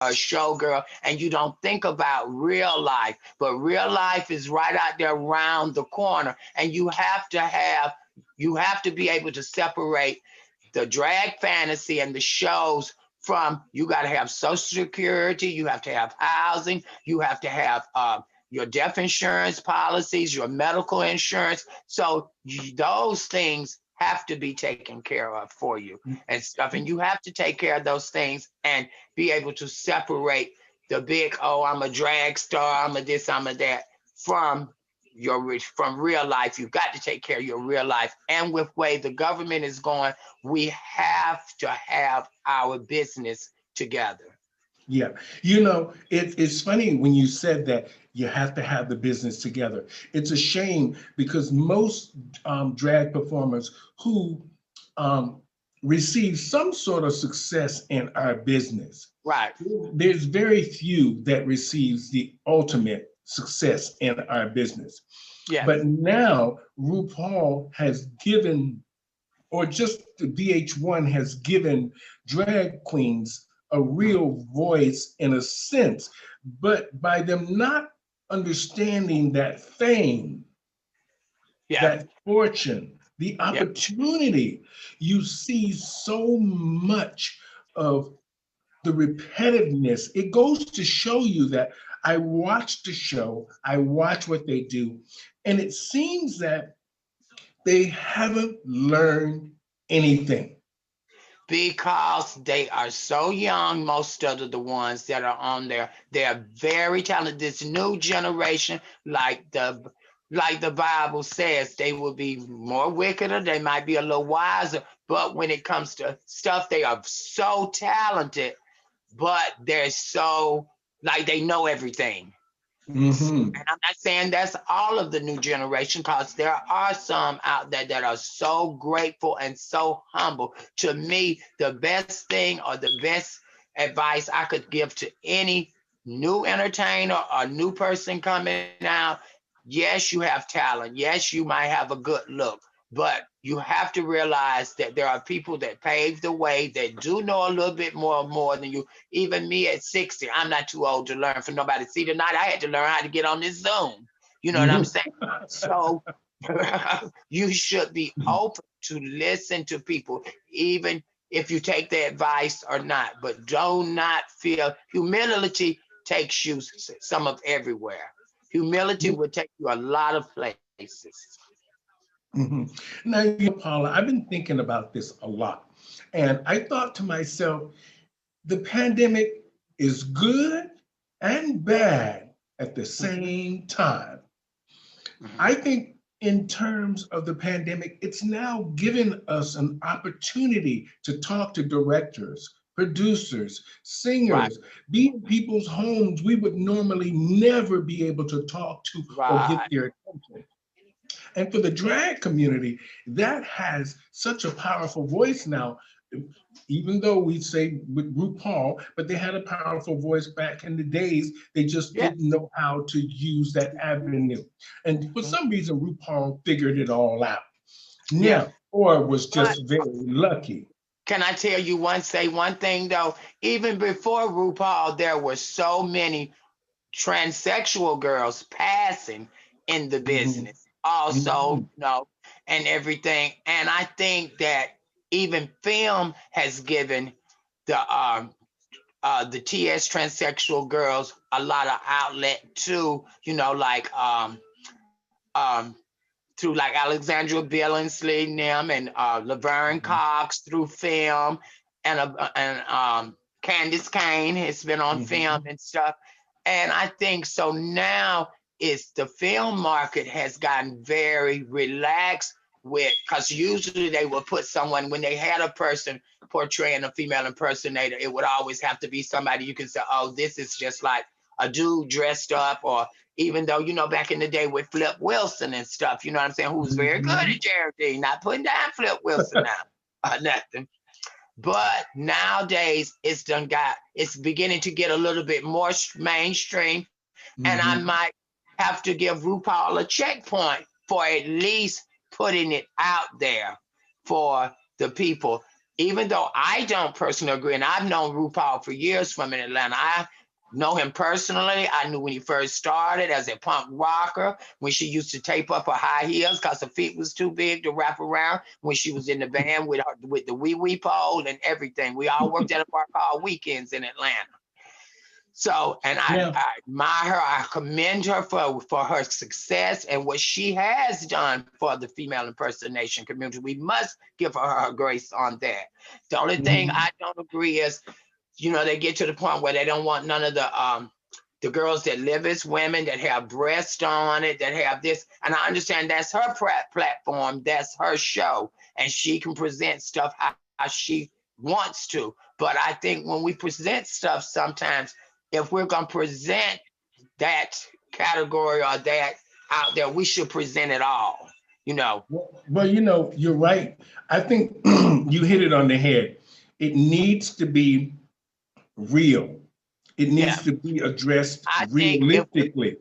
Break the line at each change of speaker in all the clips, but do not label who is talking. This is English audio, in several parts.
a showgirl, and you don't think about real life. But real life is right out there around the corner, and you have to be able to separate the drag fantasy and the shows from. You got to have social security, you have to have housing, you have to have your death insurance policies, your medical insurance. So those things have to be taken care of for you and stuff. And you have to take care of those things and be able to separate the big, oh, I'm a drag star, I'm a this, I'm a that, from from real life. You've got to take care of your real life. And with way the government is going, we have to have our business together.
Yeah. You know, it's funny when you said that you have to have the business together. It's a shame because most drag performers who um, receive some sort of success in our business,
Right.
there's very few that receives the ultimate success in our business.
Yes.
But now RuPaul has given, or just the VH1 has given drag queens a real voice in a sense, but by them not understanding that fame,
Yeah.
that fortune, the
Yeah.
opportunity, you see so much of the repetitiveness. It goes to show you that I watch the show, I watch what they do, and it seems that they haven't learned anything.
Because they are so young, most of the ones that are on there, they're very talented. This new generation, like the Bible says, they will be more wickeder, they might be a little wiser, but when it comes to stuff, they are so talented, but they're so like they know everything.
Hmm.
And I'm not saying that's all of the new generation, because there are some out there that are so grateful and so humble. To me, the best thing or the best advice I could give to any new entertainer or new person coming out, yes, you have talent. Yes, you might have a good look, but you have to realize that there are people that paved the way that do know a little bit more than you. Even me at 60, I'm not too old to learn from nobody. See, tonight I had to learn how to get on this Zoom. You know what I'm
Hmm.
saying? So you should be open to listen to people, even if you take their advice or not. But do not feel humility takes you some of everywhere. Humility will take you a lot of places.
Hmm. Now, Paula, I've been thinking about this a lot. And I thought to myself, the pandemic is good and bad at the
Mhm,
same time.
mhm.
I think, in terms of the pandemic, it's now given us an opportunity to talk to directors, producers,
Right,
singers, be in people's homes we would normally never be able to talk to or get
right.
their attention. And for the drag community, that has such a powerful voice now. Even though we say with RuPaul, but they had a powerful voice back in the days. They just
Yeah.
didn't know how to use that avenue. And for
Mhm.
some reason, RuPaul figured it all out.
Yeah.
Now, or was
But
just very lucky.
can I tell you one thing though? Even before RuPaul, there were so many transsexual girls passing in the
Mhm,
business also,
mhm,
and everything. And I think that even film has given the TS transsexual girls a lot of outlet too, like um through like Alexandra Billingsley and them, and Laverne
mhm,
Cox through film, and Candice Kane has been on film
mhm,
and stuff. And I think so now is the film market has gotten very relaxed with, because usually they would put someone, when they had a person portraying a female impersonator, it would always have to be somebody you can say, oh, this is just like a dude dressed up, or even though, back in the day with Flip Wilson and stuff, you know what I'm saying, who was very good
mhm.
at Geraldine, not putting down Flip Wilson now or nothing. But nowadays it's beginning to get a little bit more mainstream, and I might
Mhm.
have to give RuPaul a checkpoint for at least putting it out there for the people. even though I don't personally agree, and I've known RuPaul for years from in Atlanta. I know him personally. I knew when he first started as a punk rocker, when she used to tape up her high heels because her feet was too big to wrap around, when she was in the band with the wee wee pole and everything. We all worked at a bar called Weekends in Atlanta. So, and
Now,
I admire her, I commend her for her success and what she has done for the female impersonation community. We must give her grace on that. The only thing
mhm.
I don't agree is, they get to the point where they don't want none of the girls that live as women that have breasts on it, that have this. And I understand that's her platform, that's her show, and she can present stuff how she wants to. But I think when we present stuff sometimes, if we're going to present that category or that out there, we should present it all,
Well, you're right. I think you hit it on the head. It needs to be real. It
Yeah.
needs to be addressed
I think if we,
realistically.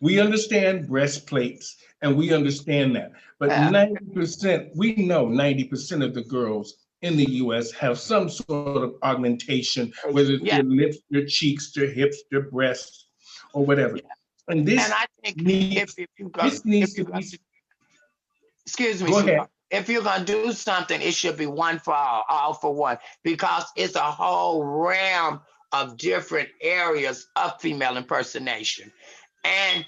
We understand breastplates and we understand that. But
yeah,
90%, we know 90% of the girls in the US have some sort of augmentation, whether it's
yeah,
their lips, their cheeks, their hips, their breasts, or whatever.
yeah.
And
And I think
this needs
if
to
you're
be,
gonna excuse me,
go ahead.
sweetheart. If you're gonna do something, it should be one for all for one, because it's a whole realm of different areas of female impersonation. And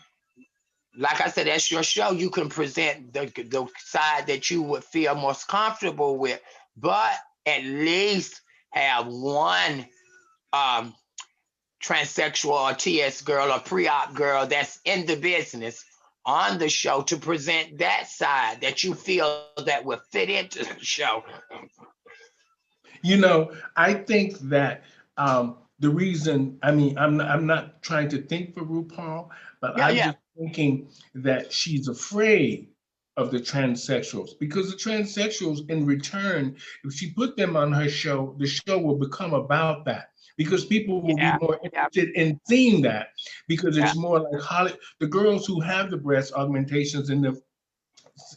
like I said, that's your show. You can present the side that you would feel most comfortable with, but at least have one um, transsexual or TS girl or pre-op girl that's in the business on the show to present that side that you feel that would fit into the show.
I think that the reason, I mean, I'm not trying to think for RuPaul, but
Yeah,
I'm
yeah,
just thinking that she's afraid of the transsexuals because the transsexuals, in return, if she put them on her show, the show will become about that because people will be
yeah,
more
yeah,
interested in seeing that because
yeah,
it's more like Holly, the girls who have the breast augmentations and the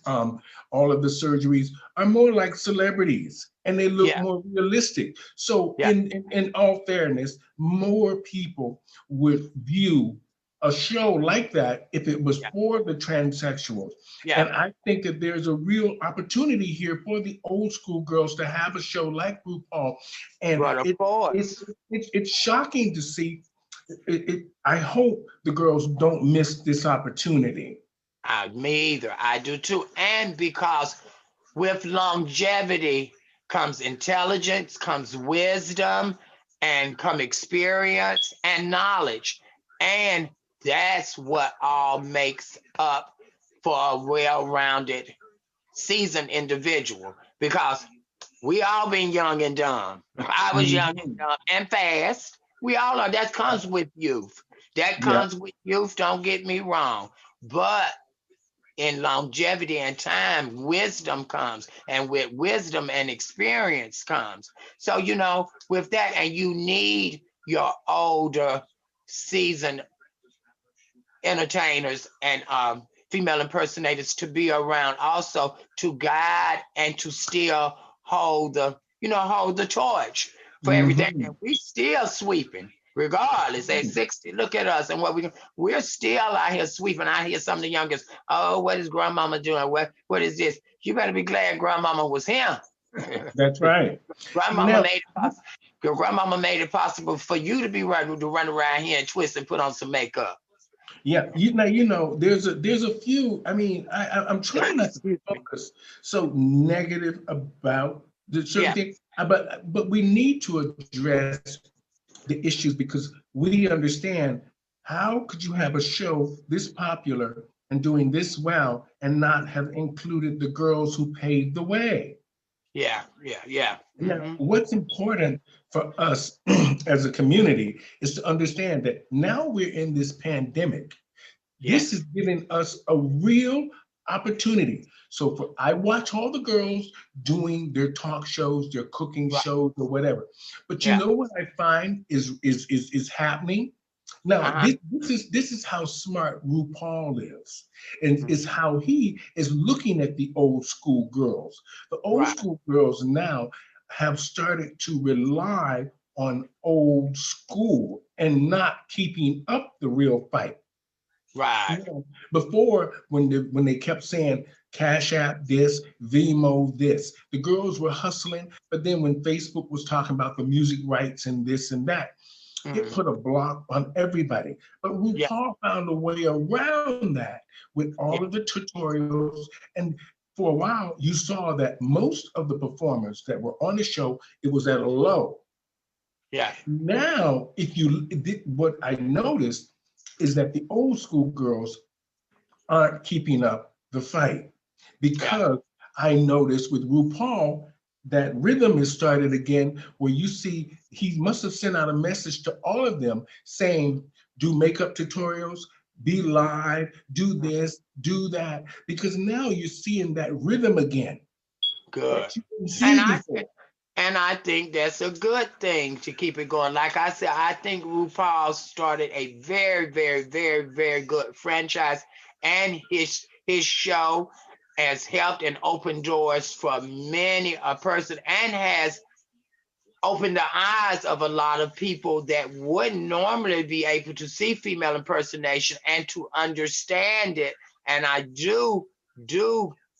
um, all of the surgeries are more like celebrities and they look
yeah,
more realistic. So,
yeah,
in all fairness, more people would view a show like that if it was
yeah,
for the transsexuals.
yeah.
And I think that there's a real opportunity here for the old school girls to have a show like RuPaul. And
But of
it's
course,
it's shocking to see. I hope the girls don't miss this opportunity.
me either. I do too. And because with longevity comes intelligence, comes wisdom, and come experience and knowledge. And that's what all makes up for a well-rounded, seasoned individual. Because we all been young and dumb. I was young and
Mhm.
dumb and fast. We all are. That comes with youth. That
Yeah.
comes with youth. Don't get me wrong. But in longevity and time, wisdom comes, and with wisdom and experience comes. So, with that, and you need your older, seasoned entertainers and female impersonators to be around also to guide and to still hold the torch for everything.
Mhm.
And we still sweeping regardless at 60. Look at us and we're still out here sweeping. I hear some of the youngest, oh, what is grandmama doing? What is this? You better be glad grandmama was here.
That's right.
grandmama
Now,
made it possible. Your grandmama made it possible for you to be right to run around here and twist and put on some makeup.
yeah, there's a few. I mean, I'm trying not to
Excuse me.
focus so negative about the certain
Yeah,
thing, but we need to address the issues because we understand how could you have a show this popular and doing this well and not have included the girls who paved the way.
yeah, yeah, yeah.
Now,
Hmm.
what's important for us as a community is to understand that now we're in this pandemic. This is
Yes.
giving us a real opportunity. So I watch all the girls doing their talk shows, their cooking
Right.
shows, or whatever. But you
Yeah.
know what I find is happening? Now,
Uh-huh.
this is how smart RuPaul is, and is
Mhm.
how he is looking at the old school girls. The old
Right.
school girls now have started to rely on old school and not keeping up the real fight.
Right.
You know, before, when they kept saying Cash App this, Vimo this, the girls were hustling. But then when Facebook was talking about the music rights and this and that, it
Mm-hmm.
put a block on everybody. But
Yeah.
RuPaul found a way around that with
Yeah.
all of the tutorials. And for a while, you saw that most of the performers that were on the show, it was at a low.
Yeah.
Now, what I noticed is that the old school girls aren't keeping up the fight,
Yeah.
because I noticed with RuPaul that rhythm has started again, where you see he must have sent out a message to all of them saying, do makeup tutorials, be live, do this, do that, because now you're seeing that rhythm again
Good.
that you didn't
And
see
I
before.
and I think that's a good thing to keep it going. Like I said, I think RuPaul started a very, very, very, very good franchise, and his show has helped and opened doors for many a person, and has opened the eyes of a lot of people that wouldn't normally be able to see female impersonation and to understand it. And I do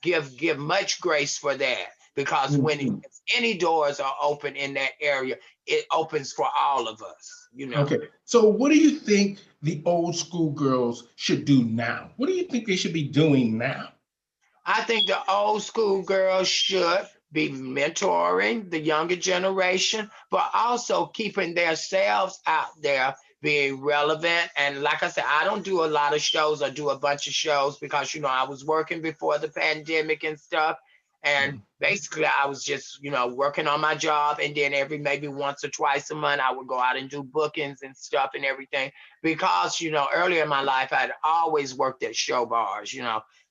give much grace for that, because when
Mhm.
any doors are open in that area, it opens for all of us,
Okay, so what do you think the old school girls should do now? What do you think they should be doing now?
I think the old school girls should be mentoring the younger generation, but also keeping themselves out there, being relevant. And like I said, I don't do a lot of shows or do a bunch of shows because, I was working before the pandemic and stuff. And basically, I was just, working on my job. And then every maybe once or twice a month, I would go out and do bookings and stuff and everything. Because, earlier in my life, I'd always worked at show bars,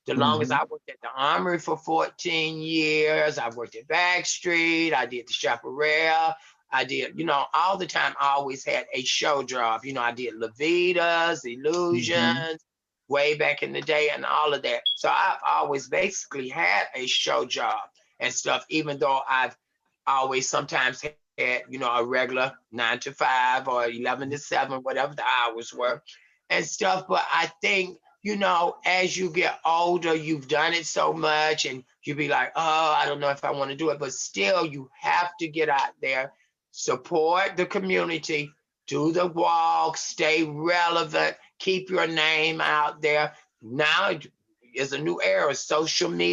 the longest
Mhm.
I worked at the Armory for 14 years. I worked at Backstreet. I did the Chaparral. I did, all the time. I always had a show job. I did Levitas,
Mhm.
Illusions, way back in the day, and all of that. So I've always basically had a show job and stuff, even though I've always sometimes had, a regular 9 to 5 or 11 to 7, whatever the hours were and stuff. But I think, as you get older, you've done it so much and you be like, oh, I don't know if I want to do it. But still, you have to get out there, support the community, do the walk, stay relevant, keep your name out there. Now is a new era, social media.